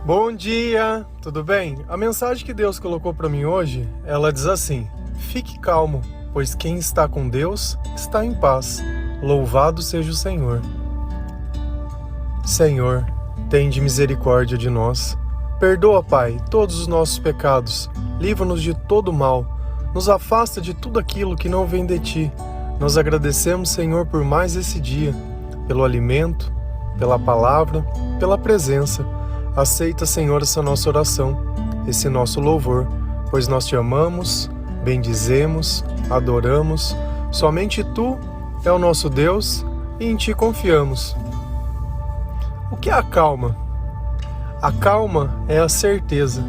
Bom dia, tudo bem? A mensagem que Deus colocou para mim hoje, ela diz assim: fique calmo, pois quem está com Deus está em paz. Louvado seja o Senhor. Senhor, tende misericórdia de nós. Perdoa, Pai, todos os nossos pecados. Livra-nos de todo mal. Nos afasta de tudo aquilo que não vem de Ti. Nós agradecemos, Senhor, por mais esse dia, pelo alimento, pela palavra, pela presença. Aceita, Senhor, essa nossa oração, esse nosso louvor, pois nós Te amamos, bendizemos, adoramos. Somente Tu é o nosso Deus e em Ti confiamos. O que é a calma? A calma é a certeza.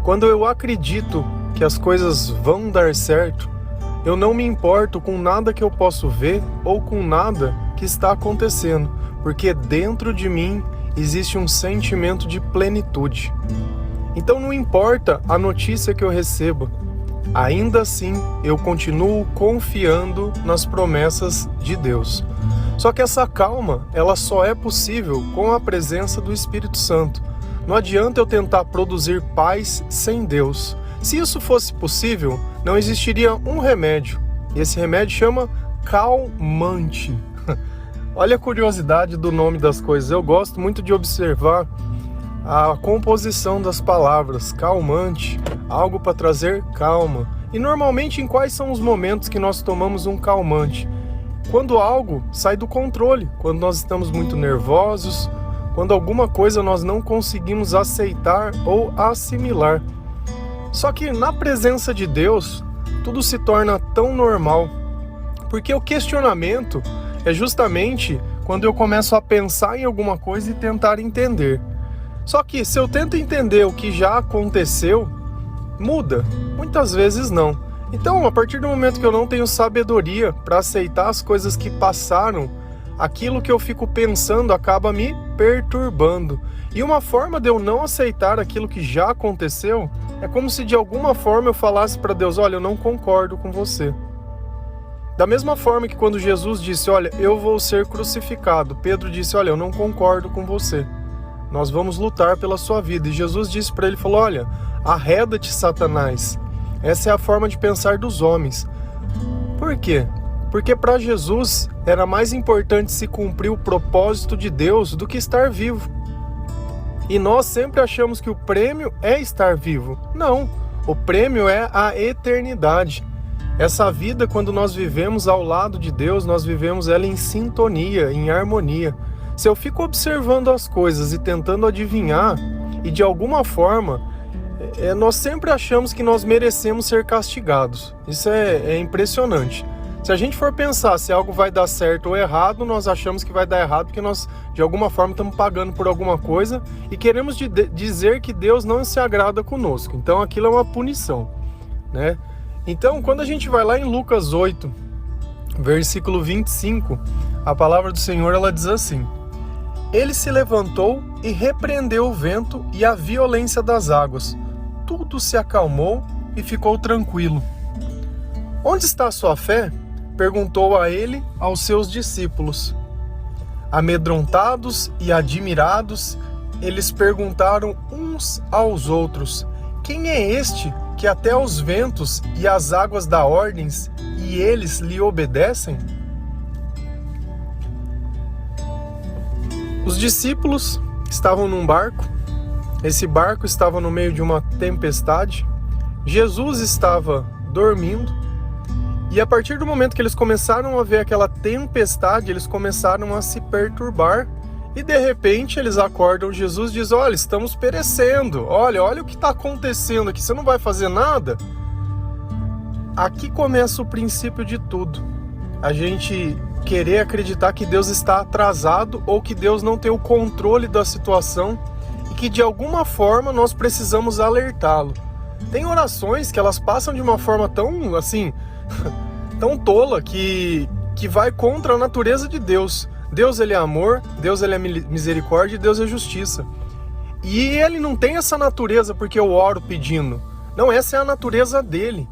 Quando eu acredito que as coisas vão dar certo, eu não me importo com nada que eu posso ver ou com nada que está acontecendo, porque dentro de mim existe um sentimento de plenitude. Então não importa a notícia que eu receba, ainda assim eu continuo confiando nas promessas de Deus. Só que essa calma, ela só é possível com a presença do Espírito Santo. Não adianta eu tentar produzir paz sem Deus. Se isso fosse possível, não existiria um remédio. E esse remédio chama calmante. Olha a curiosidade do nome das coisas. Eu gosto muito de observar a composição das palavras. Calmante, algo para trazer calma. E normalmente em quais são os momentos que nós tomamos um calmante? Quando algo sai do controle, quando nós estamos muito nervosos, quando alguma coisa nós não conseguimos aceitar ou assimilar. Só que na presença de Deus, tudo se torna tão normal, porque o questionamento é justamente quando eu começo a pensar em alguma coisa e tentar entender. Só que se eu tento entender o que já aconteceu, muda. Muitas vezes não. Então, a partir do momento que eu não tenho sabedoria para aceitar as coisas que passaram, aquilo que eu fico pensando acaba me perturbando. E uma forma de eu não aceitar aquilo que já aconteceu é como se de alguma forma eu falasse para Deus: olha, eu não concordo com você. Da mesma forma que quando Jesus disse: olha, eu vou ser crucificado, Pedro disse: olha, eu não concordo com você. Nós vamos lutar pela sua vida. E Jesus disse para ele, falou: olha, arreda-te, Satanás. Essa é a forma de pensar dos homens. Por quê? Porque para Jesus era mais importante se cumprir o propósito de Deus do que estar vivo. E nós sempre achamos que o prêmio é estar vivo. Não, o prêmio é a eternidade. Essa vida, quando nós vivemos ao lado de Deus, nós vivemos ela em sintonia, em harmonia. Se eu fico observando as coisas e tentando adivinhar, e de alguma forma, nós sempre achamos que nós merecemos ser castigados. Isso é impressionante. Se a gente for pensar se algo vai dar certo ou errado, nós achamos que vai dar errado porque nós, de alguma forma, estamos pagando por alguma coisa e queremos dizer que Deus não se agrada conosco. Então aquilo é uma punição, né? Então, quando a gente vai lá em Lucas 8, versículo 25, a palavra do Senhor ela diz assim: ele se levantou e repreendeu o vento e a violência das águas. Tudo se acalmou e ficou tranquilo. Onde está a sua fé? Perguntou a ele aos seus discípulos. Amedrontados e admirados, eles perguntaram uns aos outros: quem é este que até os ventos e as águas dá ordens e eles lhe obedecem? Os discípulos estavam num barco. Esse barco estava no meio de uma tempestade. Jesus estava dormindo. E a partir do momento que eles começaram a ver aquela tempestade, eles começaram a se perturbar. E de repente eles acordam, Jesus diz: olha, estamos perecendo, olha o que está acontecendo aqui, você não vai fazer nada? Aqui começa o princípio de tudo. A gente querer acreditar que Deus está atrasado ou que Deus não tem o controle da situação e que de alguma forma nós precisamos alertá-lo. Tem orações que elas passam de uma forma tão assim, tão tola que vai contra a natureza de Deus. Deus ele é amor, Deus ele é misericórdia e Deus é justiça. E ele não tem essa natureza porque eu oro pedindo. Não, essa é a natureza dele.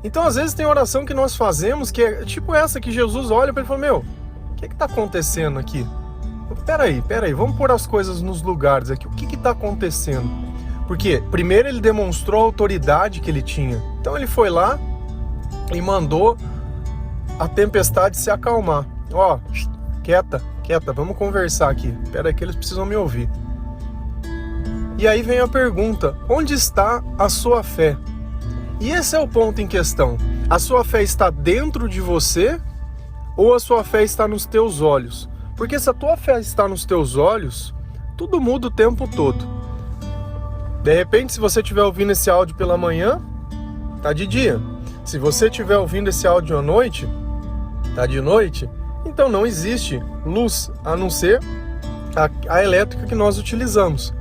Então às vezes tem oração que nós fazemos que é tipo essa que Jesus olha para ele e fala: meu, o que está acontecendo aqui? Peraí, vamos pôr as coisas nos lugares aqui. O que está acontecendo? Porque primeiro ele demonstrou a autoridade que ele tinha. Então ele foi lá e mandou a tempestade se acalmar. Ó, quieta, vamos conversar aqui. Peraí que eles precisam me ouvir. E aí vem a pergunta, onde está a sua fé? E esse é o ponto em questão. A sua fé está dentro de você ou a sua fé está nos teus olhos? Porque se a tua fé está nos teus olhos, tudo muda o tempo todo. De repente, se você estiver ouvindo esse áudio pela manhã, tá de dia. Se você estiver ouvindo esse áudio à noite, tá de noite. Então não existe luz a não ser a elétrica que nós utilizamos.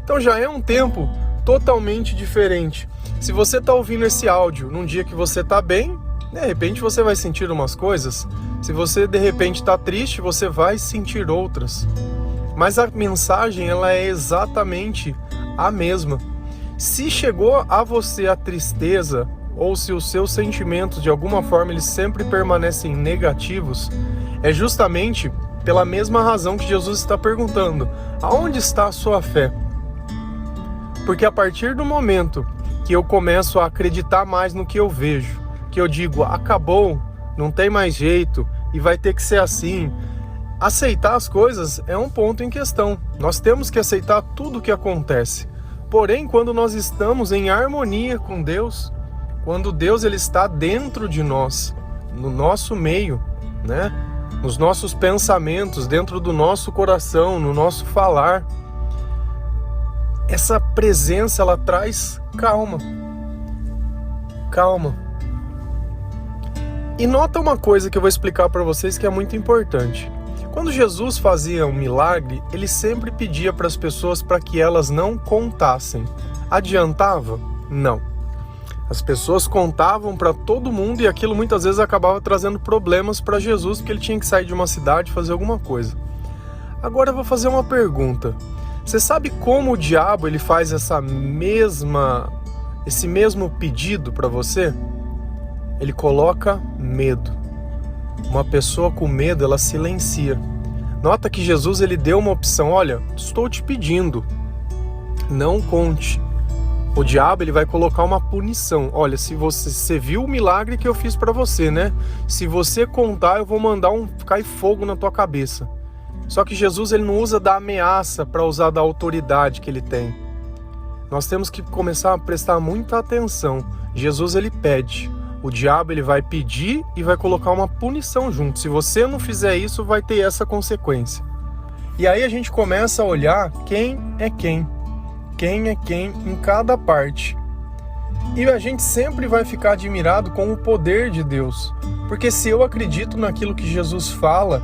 Então já é um tempo totalmente diferente. Se você está ouvindo esse áudio num dia que você está bem, de repente você vai sentir umas coisas. Se você de repente está triste, você vai sentir outras. Mas a mensagem ela é exatamente a mesma. Se chegou a você a tristeza, ou se os seus sentimentos de alguma forma eles sempre permanecem negativos, é justamente pela mesma razão que Jesus está perguntando: aonde está a sua fé? Porque a partir do momento que eu começo a acreditar mais no que eu vejo, que eu digo, acabou, não tem mais jeito e vai ter que ser assim, aceitar as coisas é um ponto em questão. Nós temos que aceitar tudo o que acontece. Porém, quando nós estamos em harmonia com Deus, quando Deus ele está dentro de nós, no nosso meio, né? Nos nossos pensamentos, dentro do nosso coração, no nosso falar, essa presença ela traz calma. Calma. E nota uma coisa que eu vou explicar para vocês que é muito importante. Quando Jesus fazia um milagre, ele sempre pedia para as pessoas para que elas não contassem. Adiantava? Não. As pessoas contavam para todo mundo e aquilo muitas vezes acabava trazendo problemas para Jesus, porque ele tinha que sair de uma cidade e fazer alguma coisa. Agora eu vou fazer uma pergunta. Você sabe como o diabo ele faz esse mesmo pedido para você? Ele coloca medo. Uma pessoa com medo, ela silencia. Nota que Jesus ele deu uma opção, olha, estou te pedindo, não conte. O diabo ele vai colocar uma punição. Olha, se você viu o milagre que eu fiz para você, né? Se você contar, eu vou mandar cair fogo na tua cabeça. Só que Jesus ele não usa da ameaça para usar da autoridade que ele tem. Nós temos que começar a prestar muita atenção. Jesus ele pede. O diabo ele vai pedir e vai colocar uma punição junto. Se você não fizer isso, vai ter essa consequência. E aí a gente começa a olhar quem é quem. Quem é quem em cada parte. E a gente sempre vai ficar admirado com o poder de Deus. Porque se eu acredito naquilo que Jesus fala,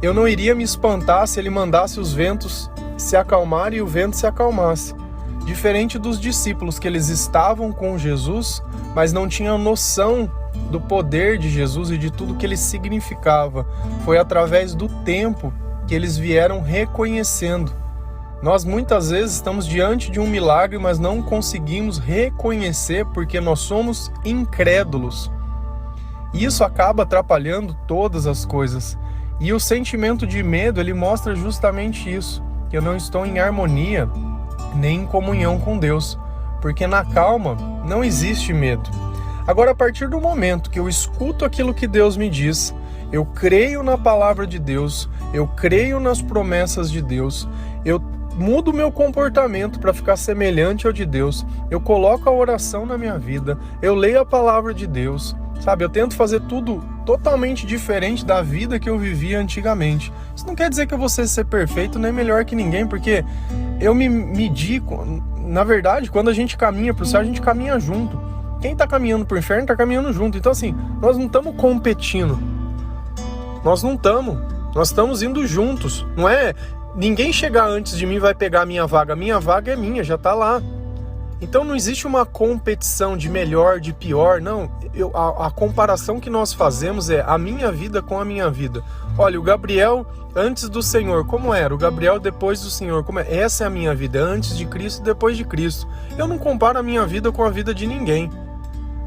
eu não iria me espantar se ele mandasse os ventos se acalmarem e o vento se acalmasse. Diferente dos discípulos, que eles estavam com Jesus, mas não tinham noção do poder de Jesus e de tudo que ele significava. Foi através do tempo que eles vieram reconhecendo. Nós muitas vezes estamos diante de um milagre, mas não conseguimos reconhecer porque nós somos incrédulos. E isso acaba atrapalhando todas as coisas. E o sentimento de medo, ele mostra justamente isso, que eu não estou em harmonia nem em comunhão com Deus, porque na calma não existe medo. Agora, a partir do momento que eu escuto aquilo que Deus me diz, eu creio na palavra de Deus, eu creio nas promessas de Deus, eu mudo meu comportamento para ficar semelhante ao de Deus, eu coloco a oração na minha vida, eu leio a palavra de Deus, sabe? Eu tento fazer tudo totalmente diferente da vida que eu vivia antigamente. Isso não quer dizer que eu vou ser perfeito nem melhor que ninguém, porque eu me medi. Na verdade, quando a gente caminha para o céu, a gente caminha junto. Quem está caminhando para o inferno está caminhando junto. Então assim, nós não estamos competindo. Nós não estamos. Nós estamos indo juntos. Não é ninguém chegar antes de mim vai pegar a minha vaga. A minha vaga é minha, já está lá. Então não existe uma competição de melhor, de pior, não. A comparação que nós fazemos é a minha vida com a minha vida. Olha, o Gabriel antes do Senhor, como era? O Gabriel depois do Senhor, como é? Essa é a minha vida, antes de Cristo e depois de Cristo. Eu não comparo a minha vida com a vida de ninguém.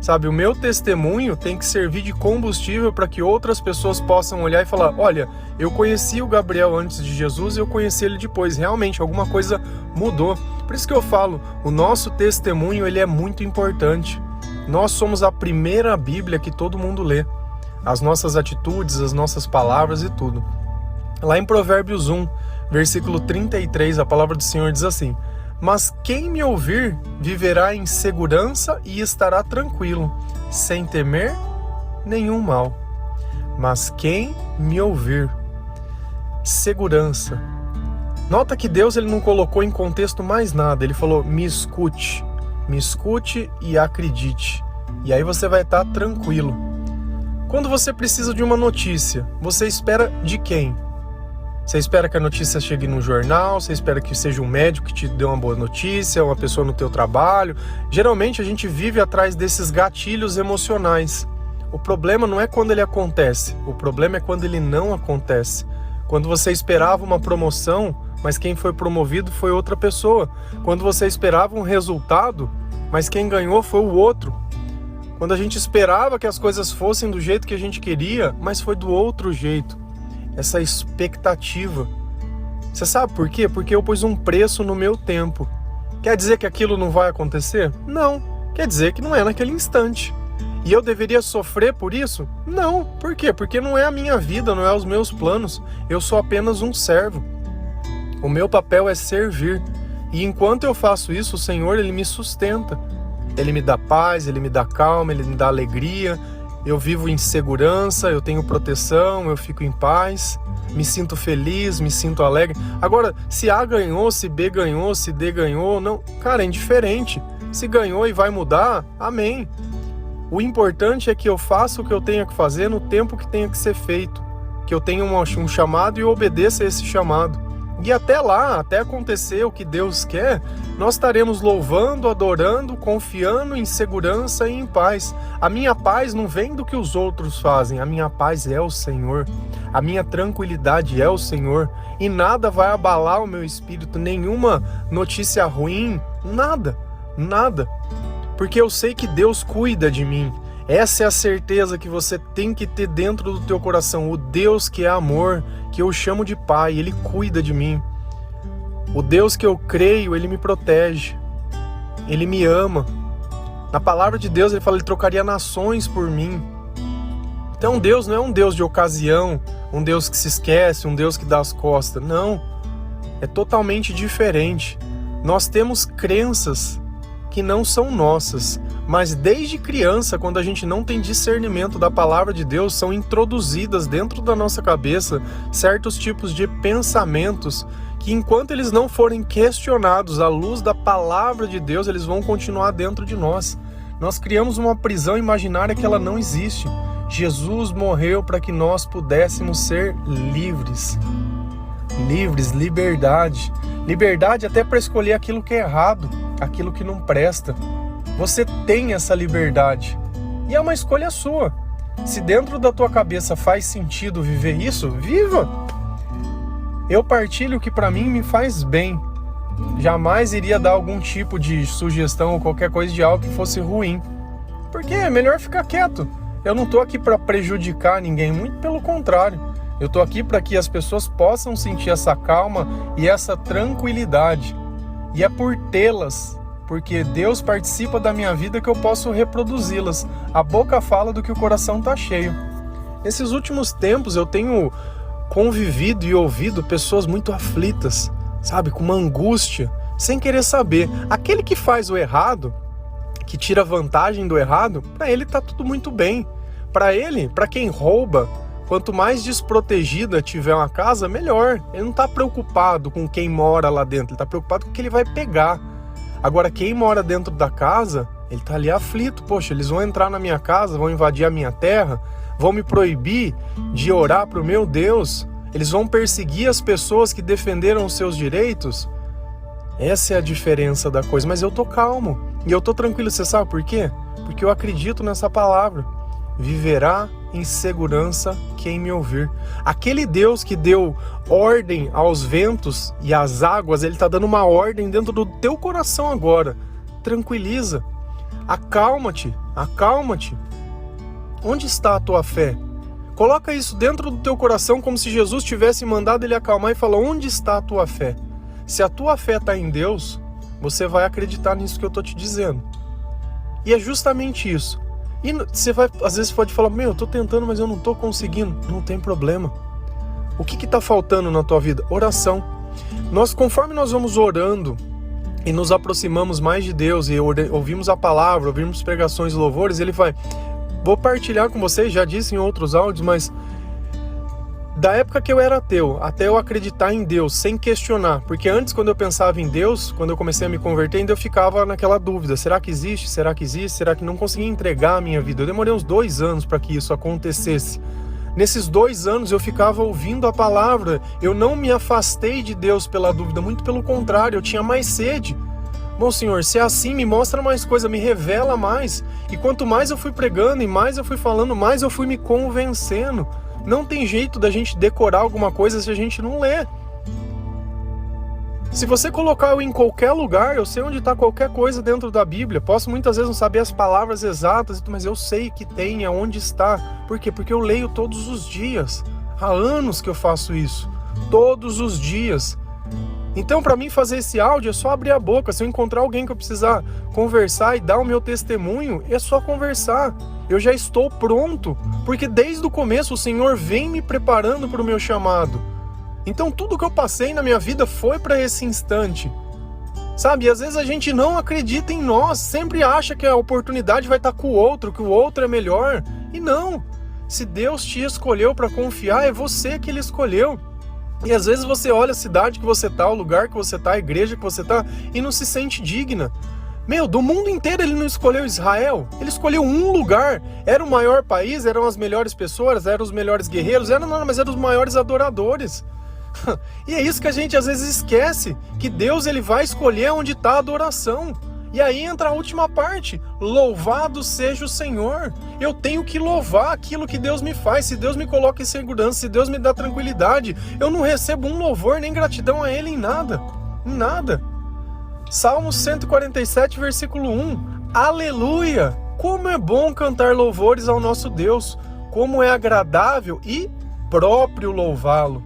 Sabe, o meu testemunho tem que servir de combustível para que outras pessoas possam olhar e falar: olha, eu conheci o Gabriel antes de Jesus e eu conheci ele depois. Realmente, alguma coisa mudou. Por isso que eu falo, o nosso testemunho ele é muito importante. Nós somos a primeira Bíblia que todo mundo lê. As nossas atitudes, as nossas palavras e tudo. Lá em Provérbios 1, versículo 33, a palavra do Senhor diz assim: mas quem me ouvir viverá em segurança e estará tranquilo, sem temer nenhum mal. Mas quem me ouvir, segurança. Nota que Deus ele não colocou em contexto mais nada, ele falou: me escute e acredite. E aí você vai estar tranquilo. Quando você precisa de uma notícia, você espera de quem? Você espera que a notícia chegue no jornal, você espera que seja um médico que te dê uma boa notícia, uma pessoa no teu trabalho. Geralmente a gente vive atrás desses gatilhos emocionais. O problema não é quando ele acontece, o problema é quando ele não acontece. Quando você esperava uma promoção, mas quem foi promovido foi outra pessoa. Quando você esperava um resultado, mas quem ganhou foi o outro. Quando a gente esperava que as coisas fossem do jeito que a gente queria, mas foi do outro jeito. Essa expectativa. Você sabe por quê? Porque eu pus um preço no meu tempo. Quer dizer que aquilo não vai acontecer? Não. Quer dizer que não é naquele instante. E eu deveria sofrer por isso? Não. Por quê? Porque não é a minha vida, não é os meus planos. Eu sou apenas um servo. O meu papel é servir. E enquanto eu faço isso, o Senhor, Ele me sustenta. Ele me dá paz, Ele me dá calma, Ele me dá alegria. Eu vivo em segurança, eu tenho proteção, eu fico em paz, me sinto feliz, me sinto alegre. Agora, se A ganhou, se B ganhou, se D ganhou, não, cara, é indiferente. Se ganhou e vai mudar, amém. O importante é que eu faça o que eu tenho que fazer no tempo que tenha que ser feito, que eu tenha um chamado e eu obedeça a esse chamado. E até lá, até acontecer o que Deus quer, nós estaremos louvando, adorando, confiando em segurança e em paz. A minha paz não vem do que os outros fazem, a minha paz é o Senhor. A minha tranquilidade é o Senhor. E nada vai abalar o meu espírito, nenhuma notícia ruim, nada. Porque eu sei que Deus cuida de mim. Essa é a certeza que você tem que ter dentro do teu coração. O Deus que é amor, que eu chamo de Pai, Ele cuida de mim. O Deus que eu creio, Ele me protege. Ele me ama. Na palavra de Deus, Ele fala, Ele trocaria nações por mim. Então Deus não é um Deus de ocasião, um Deus que se esquece, um Deus que dá as costas. Não. É totalmente diferente. Nós temos crenças que não são nossas, mas desde criança, quando a gente não tem discernimento da palavra de Deus, são introduzidas dentro da nossa cabeça certos tipos de pensamentos que, enquanto eles não forem questionados à luz da palavra de Deus, eles vão continuar dentro de nós. Nós criamos uma prisão imaginária que ela não existe. Jesus morreu para que nós pudéssemos ser livres. Liberdade. Liberdade até para escolher aquilo que é errado, aquilo que não presta. Você tem essa liberdade. E é uma escolha sua. Se dentro da tua cabeça faz sentido viver isso, viva! Eu partilho o que para mim me faz bem. Jamais iria dar algum tipo de sugestão ou qualquer coisa de algo que fosse ruim. Porque é melhor ficar quieto. Eu não estou aqui para prejudicar ninguém, muito pelo contrário. Eu estou aqui para que as pessoas possam sentir essa calma e essa tranquilidade. E é por tê-las, porque Deus participa da minha vida, que eu posso reproduzi-las. A boca fala do que o coração está cheio. Nesses últimos tempos eu tenho convivido e ouvido pessoas muito aflitas, sabe, com uma angústia, sem querer saber. Aquele que faz o errado, que tira vantagem do errado, para ele está tudo muito bem. Para ele, para quem rouba, quanto mais desprotegida tiver uma casa, melhor. Ele não está preocupado com quem mora lá dentro, ele está preocupado com o que ele vai pegar. Agora, quem mora dentro da casa, ele está ali aflito. Poxa, eles vão entrar na minha casa, vão invadir a minha terra, vão me proibir de orar para o meu Deus, eles vão perseguir as pessoas que defenderam os seus direitos. Essa é a diferença da coisa, mas eu tô calmo e eu tô tranquilo. Você sabe por quê? Porque eu acredito nessa palavra. Viverá em segurança quem me ouvir. Aquele Deus que deu ordem aos ventos e às águas, Ele está dando uma ordem dentro do teu coração agora. Tranquiliza, acalma-te Acalma-te. Onde está a tua fé? Coloca isso dentro do teu coração como se Jesus tivesse mandado ele acalmar e falar, onde está a tua fé? Se a tua fé está em Deus, você vai acreditar nisso que eu estou te dizendo. E é justamente isso. E você vai, às vezes pode falar, eu estou tentando, mas eu não estou conseguindo. Não tem problema. O que está faltando na tua vida? Oração. Conforme nós vamos orando e nos aproximamos mais de Deus e ouvimos a palavra, ouvimos pregações e louvores, ele vai... Vou partilhar com vocês, já disse em outros áudios, mas da época que eu era ateu, até eu acreditar em Deus, sem questionar, porque antes, quando eu pensava em Deus, quando eu comecei a me converter, ainda eu ficava naquela dúvida, será que existe? Será que existe? Será que não conseguia entregar a minha vida? Eu demorei uns 2 anos para que isso acontecesse. Nesses 2 anos eu ficava ouvindo a palavra, eu não me afastei de Deus pela dúvida, muito pelo contrário, eu tinha mais sede. Bom, Senhor, se é assim, me mostra mais coisa, me revela mais. E quanto mais eu fui pregando e mais eu fui falando, mais eu fui me convencendo. Não tem jeito da gente decorar alguma coisa se a gente não lê. Se você colocar eu em qualquer lugar, eu sei onde está qualquer coisa dentro da Bíblia. Posso muitas vezes não saber as palavras exatas, mas eu sei que tem, aonde está. Por quê? Porque eu leio todos os dias. Há anos que eu faço isso. Todos os dias. Então, para mim fazer esse áudio é só abrir a boca. Se eu encontrar alguém que eu precisar conversar e dar o meu testemunho, é só conversar. Eu já estou pronto, porque desde o começo o Senhor vem me preparando para o meu chamado. Então, tudo que eu passei na minha vida foi para esse instante. Sabe, e às vezes a gente não acredita em nós, sempre acha que a oportunidade vai estar com o outro, que o outro é melhor. E não, se Deus te escolheu para confiar, é você que Ele escolheu. E às vezes você olha a cidade que você está, o lugar que você está, a igreja que você está, e não se sente digna. Do mundo inteiro Ele não escolheu Israel, Ele escolheu um lugar, era o maior país, eram as melhores pessoas, eram os melhores guerreiros, mas eram os maiores adoradores. E é isso que a gente às vezes esquece, que Deus ele vai escolher onde está a adoração. E aí entra a última parte, louvado seja o Senhor. Eu tenho que louvar aquilo que Deus me faz. Se Deus me coloca em segurança, se Deus me dá tranquilidade, eu não recebo um louvor nem gratidão a Ele em nada. Em nada. Salmo 147, versículo 1. Aleluia! Como é bom cantar louvores ao nosso Deus. Como é agradável e próprio louvá-lo.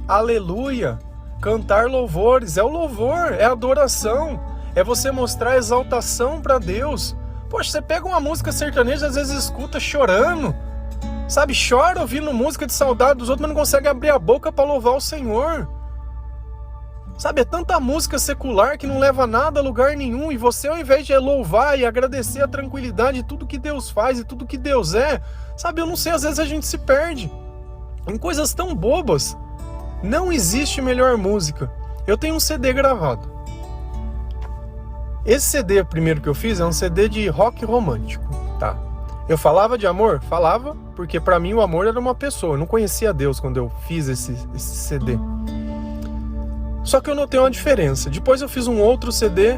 Aleluia! Cantar louvores é o louvor, é a adoração. É você mostrar exaltação para Deus. Poxa, você pega uma música sertaneja, às vezes escuta chorando. Sabe, chora ouvindo música de saudade dos outros, mas não consegue abrir a boca para louvar o Senhor. Sabe, é tanta música secular que não leva nada a lugar nenhum. E você, ao invés de louvar e agradecer a tranquilidade de tudo que Deus faz e tudo que Deus é, sabe, eu não sei, às vezes a gente se perde em coisas tão bobas. Não existe melhor música. Eu tenho um CD gravado. Esse CD primeiro que eu fiz é um CD de rock romântico, tá? Eu falava de amor? Falava, porque pra mim o amor era uma pessoa. Eu não conhecia Deus quando eu fiz esse CD. Só que eu notei uma diferença. Depois eu fiz um outro CD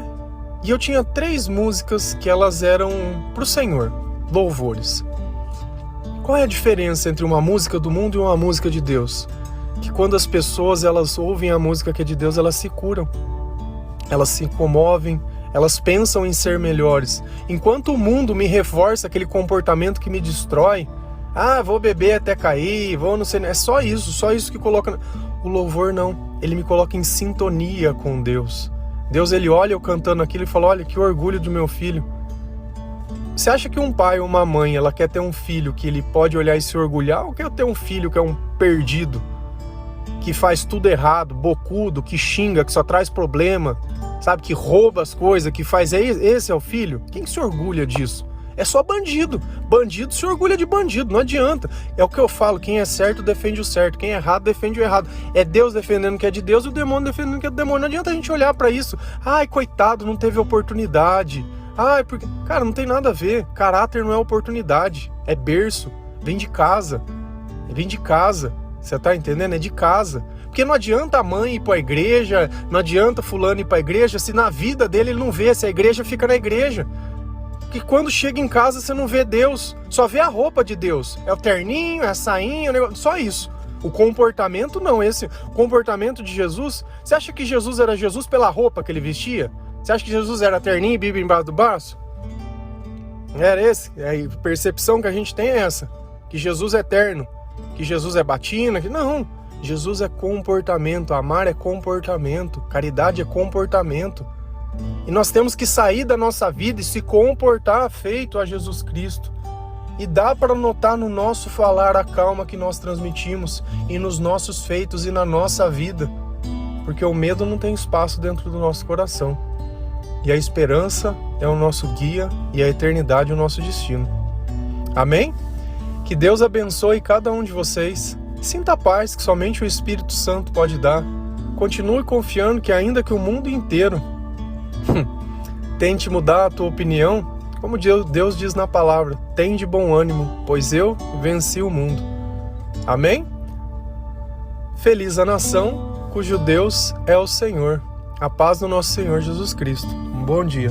e eu tinha 3 músicas que elas eram pro Senhor, louvores. Qual é a diferença entre uma música do mundo e uma música de Deus? Que quando as pessoas elas ouvem a música que é de Deus, elas se curam. Elas se comovem. Elas pensam em ser melhores. Enquanto o mundo me reforça aquele comportamento que me destrói. Vou beber até cair, vou não sei... É só isso que coloca... O louvor não. Ele me coloca em sintonia com Deus. Deus, ele olha eu cantando aquilo e fala, olha, que orgulho do meu filho. Você acha que um pai ou uma mãe, ela quer ter um filho que ele pode olhar e se orgulhar? Ou quer ter um filho que é um perdido? Que faz tudo errado, bocudo, que xinga, que só traz problema... Sabe, que rouba as coisas, que faz... Esse é o filho? Quem se orgulha disso? É só bandido. Bandido se orgulha de bandido, não adianta. É o que eu falo, quem é certo defende o certo, quem é errado defende o errado. É Deus defendendo o que é de Deus e o demônio defendendo o que é do demônio. Não adianta a gente olhar pra isso. Ai, coitado, não teve oportunidade. Ai, porque... Cara, não tem nada a ver. Caráter não é oportunidade. É berço. Vem de casa. Vem de casa. Você tá entendendo? É de casa. Porque não adianta a mãe ir para a igreja, não adianta fulano ir para a igreja, se na vida dele ele não vê, se a igreja fica na igreja. Porque quando chega em casa você não vê Deus, só vê a roupa de Deus. É o terninho, é a sainha, só isso. O comportamento não, esse comportamento de Jesus. Você acha que Jesus era Jesus pela roupa que ele vestia? Você acha que Jesus era terninho e Bíblia embaixo do braço? Era esse, a percepção que a gente tem é essa, que Jesus é eterno, que Jesus é batina, que não, Jesus é comportamento, amar é comportamento, caridade é comportamento. E nós temos que sair da nossa vida e se comportar feito a Jesus Cristo. E dá para notar no nosso falar a calma que nós transmitimos e nos nossos feitos e na nossa vida, porque o medo não tem espaço dentro do nosso coração. E a esperança é o nosso guia e a eternidade é o nosso destino. Amém? Que Deus abençoe cada um de vocês. Sinta a paz que somente o Espírito Santo pode dar. Continue confiando que ainda que o mundo inteiro tente mudar a tua opinião, como Deus diz na palavra, tem de bom ânimo, pois eu venci o mundo. Amém? Feliz a nação cujo Deus é o Senhor. A paz do nosso Senhor Jesus Cristo. Um bom dia.